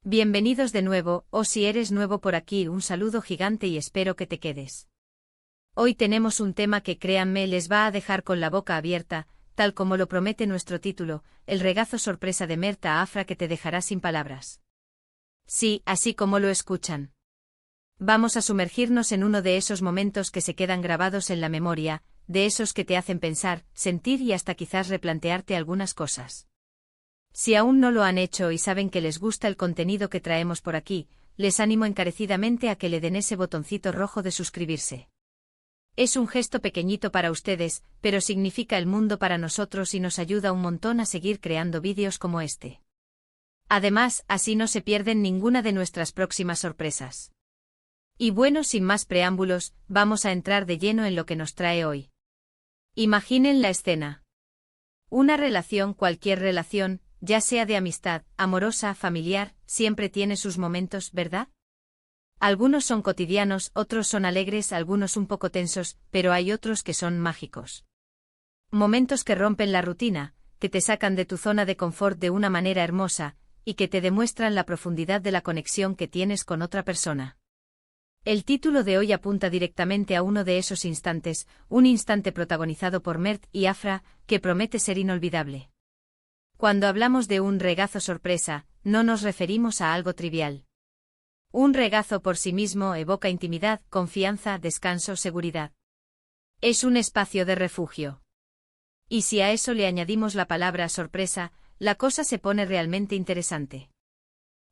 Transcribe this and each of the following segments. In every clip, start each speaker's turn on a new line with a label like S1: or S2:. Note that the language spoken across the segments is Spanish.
S1: Bienvenidos de nuevo, o si eres nuevo por aquí, un saludo gigante y espero que te quedes. Hoy tenemos un tema que créanme les va a dejar con la boca abierta, tal como lo promete nuestro título, el regazo sorpresa de Mert a Afra que te dejará sin palabras. Sí, así como lo escuchan. Vamos a sumergirnos en uno de esos momentos que se quedan grabados en la memoria, de esos que te hacen pensar, sentir y hasta quizás replantearte algunas cosas. Si aún no lo han hecho y saben que les gusta el contenido que traemos por aquí, les animo encarecidamente a que le den ese botoncito rojo de suscribirse. Es un gesto pequeñito para ustedes, pero significa el mundo para nosotros y nos ayuda un montón a seguir creando vídeos como este. Además, así no se pierden ninguna de nuestras próximas sorpresas. Y bueno, sin más preámbulos, vamos a entrar de lleno en lo que nos trae hoy. Imaginen la escena. Una relación, cualquier relación, ya sea de amistad, amorosa, familiar, siempre tiene sus momentos, ¿verdad? Algunos son cotidianos, otros son alegres, algunos un poco tensos, pero hay otros que son mágicos. Momentos que rompen la rutina, que te sacan de tu zona de confort de una manera hermosa, y que te demuestran la profundidad de la conexión que tienes con otra persona. El título de hoy apunta directamente a uno de esos instantes, un instante protagonizado por Mert y Afra, que promete ser inolvidable. Cuando hablamos de un regazo sorpresa, no nos referimos a algo trivial. Un regazo por sí mismo evoca intimidad, confianza, descanso, seguridad. Es un espacio de refugio. Y si a eso le añadimos la palabra sorpresa, la cosa se pone realmente interesante.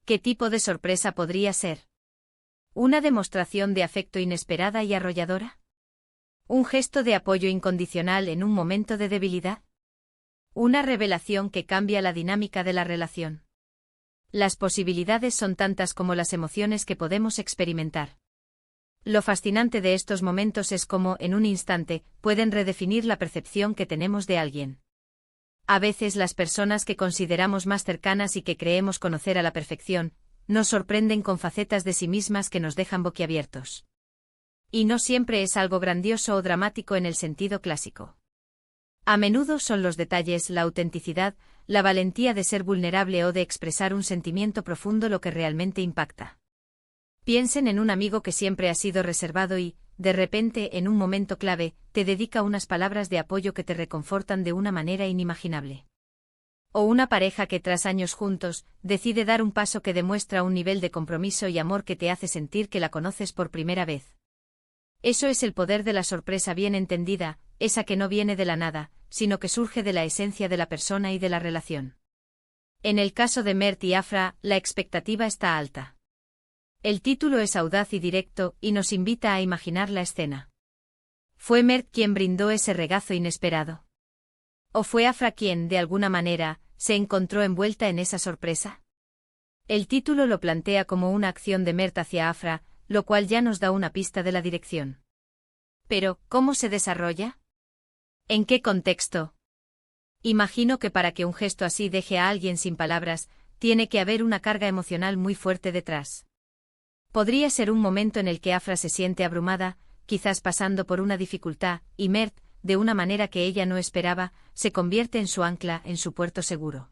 S1: ¿Qué tipo de sorpresa podría ser? ¿Una demostración de afecto inesperada y arrolladora? ¿Un gesto de apoyo incondicional en un momento de debilidad? ¿Una revelación que cambia la dinámica de la relación? Las posibilidades son tantas como las emociones que podemos experimentar. Lo fascinante de estos momentos es cómo, en un instante, pueden redefinir la percepción que tenemos de alguien. A veces las personas que consideramos más cercanas y que creemos conocer a la perfección, nos sorprenden con facetas de sí mismas que nos dejan boquiabiertos. Y no siempre es algo grandioso o dramático en el sentido clásico. A menudo son los detalles, la autenticidad, la valentía de ser vulnerable o de expresar un sentimiento profundo lo que realmente impacta. Piensen en un amigo que siempre ha sido reservado y, de repente, en un momento clave, te dedica unas palabras de apoyo que te reconfortan de una manera inimaginable. O una pareja que tras años juntos, decide dar un paso que demuestra un nivel de compromiso y amor que te hace sentir que la conoces por primera vez. Eso es el poder de la sorpresa bien entendida, esa que no viene de la nada, sino que surge de la esencia de la persona y de la relación. En el caso de Mert y Afra, la expectativa está alta. El título es audaz y directo, y nos invita a imaginar la escena. ¿Fue Mert quien brindó ese regazo inesperado? ¿O fue Afra quien, de alguna manera, se encontró envuelta en esa sorpresa? El título lo plantea como una acción de Mert hacia Afra, lo cual ya nos da una pista de la dirección. Pero, ¿cómo se desarrolla? ¿En qué contexto? Imagino que para que un gesto así deje a alguien sin palabras, tiene que haber una carga emocional muy fuerte detrás. Podría ser un momento en el que Afra se siente abrumada, quizás pasando por una dificultad, y Mert, de una manera que ella no esperaba, se convierte en su ancla, en su puerto seguro.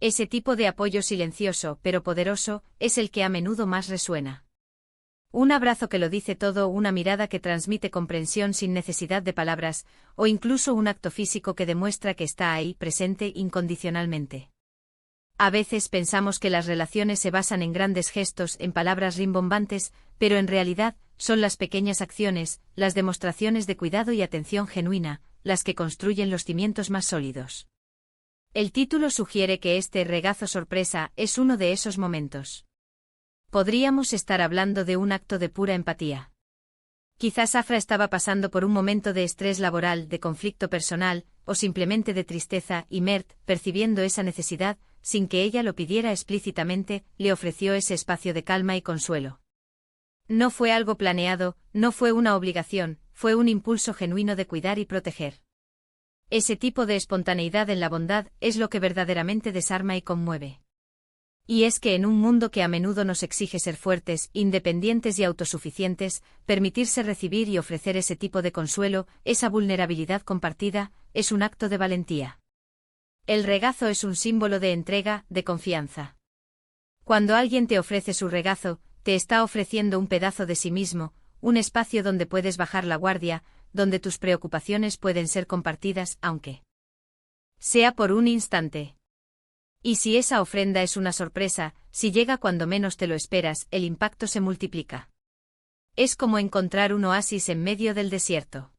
S1: Ese tipo de apoyo silencioso, pero poderoso, es el que a menudo más resuena. Un abrazo que lo dice todo, una mirada que transmite comprensión sin necesidad de palabras, o incluso un acto físico que demuestra que está ahí, presente incondicionalmente. A veces pensamos que las relaciones se basan en grandes gestos, en palabras rimbombantes, pero en realidad, son las pequeñas acciones, las demostraciones de cuidado y atención genuina, las que construyen los cimientos más sólidos. El título sugiere que este regazo sorpresa es uno de esos momentos. Podríamos estar hablando de un acto de pura empatía. Quizás Afra estaba pasando por un momento de estrés laboral, de conflicto personal, o simplemente de tristeza, y Mert, percibiendo esa necesidad, sin que ella lo pidiera explícitamente, le ofreció ese espacio de calma y consuelo. No fue algo planeado, no fue una obligación, fue un impulso genuino de cuidar y proteger. Ese tipo de espontaneidad en la bondad es lo que verdaderamente desarma y conmueve. Y es que en un mundo que a menudo nos exige ser fuertes, independientes y autosuficientes, permitirse recibir y ofrecer ese tipo de consuelo, esa vulnerabilidad compartida, es un acto de valentía. El regazo es un símbolo de entrega, de confianza. Cuando alguien te ofrece su regazo, te está ofreciendo un pedazo de sí mismo, un espacio donde puedes bajar la guardia, donde tus preocupaciones pueden ser compartidas, aunque sea por un instante. Y si esa ofrenda es una sorpresa, si llega cuando menos te lo esperas, el impacto se multiplica. Es como encontrar un oasis en medio del desierto.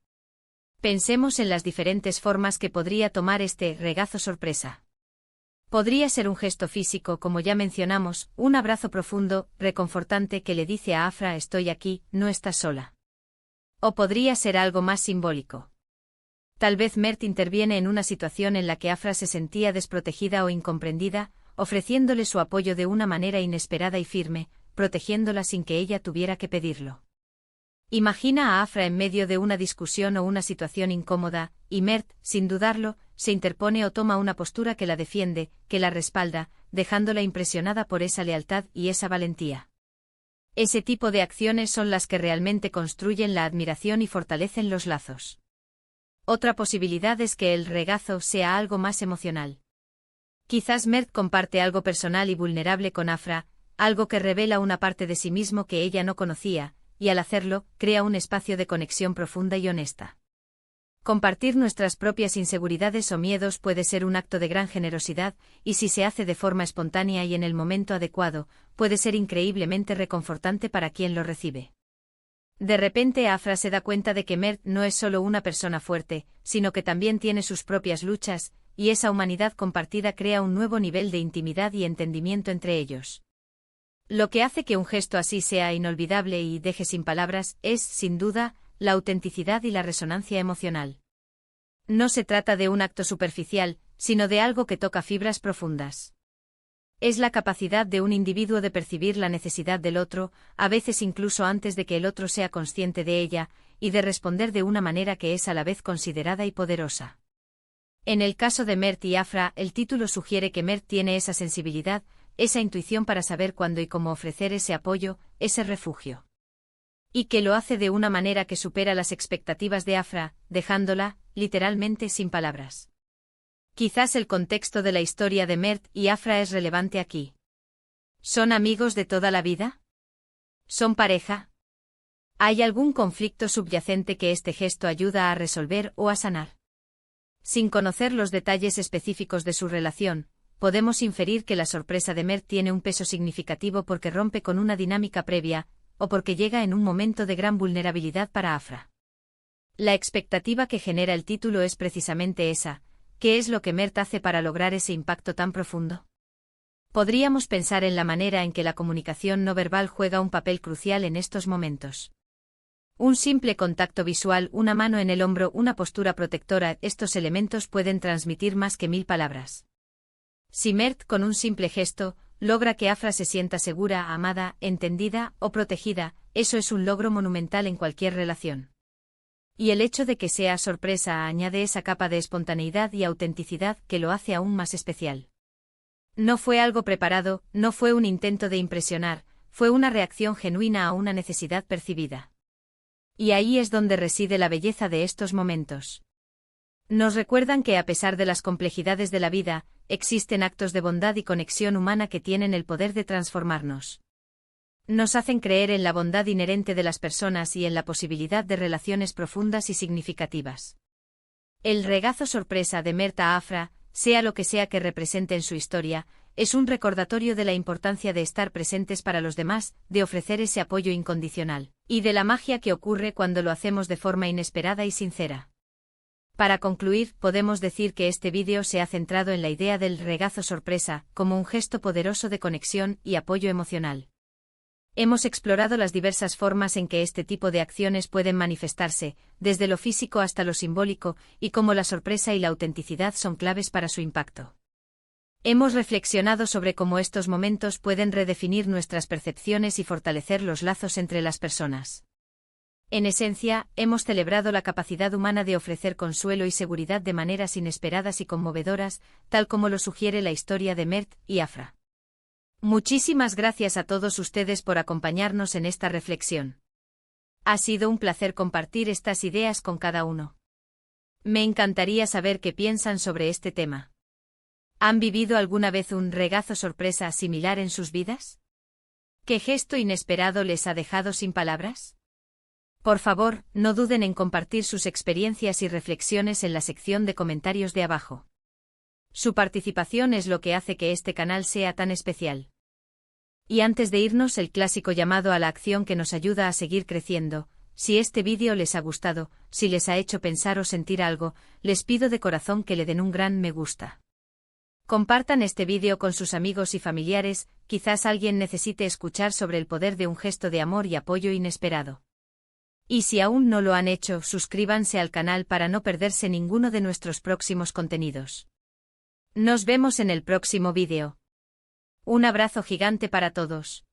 S1: Pensemos en las diferentes formas que podría tomar este regazo sorpresa. Podría ser un gesto físico, como ya mencionamos, un abrazo profundo, reconfortante que le dice a Afra: estoy aquí, no estás sola. O podría ser algo más simbólico. Tal vez Mert interviene en una situación en la que Afra se sentía desprotegida o incomprendida, ofreciéndole su apoyo de una manera inesperada y firme, protegiéndola sin que ella tuviera que pedirlo. Imagina a Afra en medio de una discusión o una situación incómoda, y Mert, sin dudarlo, se interpone o toma una postura que la defiende, que la respalda, dejándola impresionada por esa lealtad y esa valentía. Ese tipo de acciones son las que realmente construyen la admiración y fortalecen los lazos. Otra posibilidad es que el regazo sea algo más emocional. Quizás Mert comparte algo personal y vulnerable con Afra, algo que revela una parte de sí mismo que ella no conocía, y al hacerlo, crea un espacio de conexión profunda y honesta. Compartir nuestras propias inseguridades o miedos puede ser un acto de gran generosidad, y si se hace de forma espontánea y en el momento adecuado, puede ser increíblemente reconfortante para quien lo recibe. De repente Afra se da cuenta de que Mert no es solo una persona fuerte, sino que también tiene sus propias luchas, y esa humanidad compartida crea un nuevo nivel de intimidad y entendimiento entre ellos. Lo que hace que un gesto así sea inolvidable y deje sin palabras es, sin duda, la autenticidad y la resonancia emocional. No se trata de un acto superficial, sino de algo que toca fibras profundas. Es la capacidad de un individuo de percibir la necesidad del otro, a veces incluso antes de que el otro sea consciente de ella, y de responder de una manera que es a la vez considerada y poderosa. En el caso de Mert y Afra, el título sugiere que Mert tiene esa sensibilidad, esa intuición para saber cuándo y cómo ofrecer ese apoyo, ese refugio. Y que lo hace de una manera que supera las expectativas de Afra, dejándola, literalmente, sin palabras. Quizás el contexto de la historia de Mert y Afra es relevante aquí. ¿Son amigos de toda la vida? ¿Son pareja? ¿Hay algún conflicto subyacente que este gesto ayuda a resolver o a sanar? Sin conocer los detalles específicos de su relación, podemos inferir que la sorpresa de Mert tiene un peso significativo porque rompe con una dinámica previa, o porque llega en un momento de gran vulnerabilidad para Afra. La expectativa que genera el título es precisamente esa. ¿Qué es lo que Mert hace para lograr ese impacto tan profundo? Podríamos pensar en la manera en que la comunicación no verbal juega un papel crucial en estos momentos. Un simple contacto visual, una mano en el hombro, una postura protectora, estos elementos pueden transmitir más que 1000 palabras. Si Mert, con un simple gesto, logra que Afra se sienta segura, amada, entendida o protegida, eso es un logro monumental en cualquier relación. Y el hecho de que sea sorpresa añade esa capa de espontaneidad y autenticidad que lo hace aún más especial. No fue algo preparado, no fue un intento de impresionar, fue una reacción genuina a una necesidad percibida. Y ahí es donde reside la belleza de estos momentos. Nos recuerdan que a pesar de las complejidades de la vida, existen actos de bondad y conexión humana que tienen el poder de transformarnos. Nos hacen creer en la bondad inherente de las personas y en la posibilidad de relaciones profundas y significativas. El regazo sorpresa de Mert a Afra, sea lo que sea que represente en su historia, es un recordatorio de la importancia de estar presentes para los demás, de ofrecer ese apoyo incondicional, y de la magia que ocurre cuando lo hacemos de forma inesperada y sincera. Para concluir, podemos decir que este vídeo se ha centrado en la idea del regazo sorpresa, como un gesto poderoso de conexión y apoyo emocional. Hemos explorado las diversas formas en que este tipo de acciones pueden manifestarse, desde lo físico hasta lo simbólico, y cómo la sorpresa y la autenticidad son claves para su impacto. Hemos reflexionado sobre cómo estos momentos pueden redefinir nuestras percepciones y fortalecer los lazos entre las personas. En esencia, hemos celebrado la capacidad humana de ofrecer consuelo y seguridad de maneras inesperadas y conmovedoras, tal como lo sugiere la historia de Mert y Afra. Muchísimas gracias a todos ustedes por acompañarnos en esta reflexión. Ha sido un placer compartir estas ideas con cada uno. Me encantaría saber qué piensan sobre este tema. ¿Han vivido alguna vez un regazo sorpresa similar en sus vidas? ¿Qué gesto inesperado les ha dejado sin palabras? Por favor, no duden en compartir sus experiencias y reflexiones en la sección de comentarios de abajo. Su participación es lo que hace que este canal sea tan especial. Y antes de irnos, el clásico llamado a la acción que nos ayuda a seguir creciendo. Si este vídeo les ha gustado, si les ha hecho pensar o sentir algo, les pido de corazón que le den un gran me gusta. Compartan este vídeo con sus amigos y familiares, quizás alguien necesite escuchar sobre el poder de un gesto de amor y apoyo inesperado. Y si aún no lo han hecho, suscríbanse al canal para no perderse ninguno de nuestros próximos contenidos. Nos vemos en el próximo vídeo. Un abrazo gigante para todos.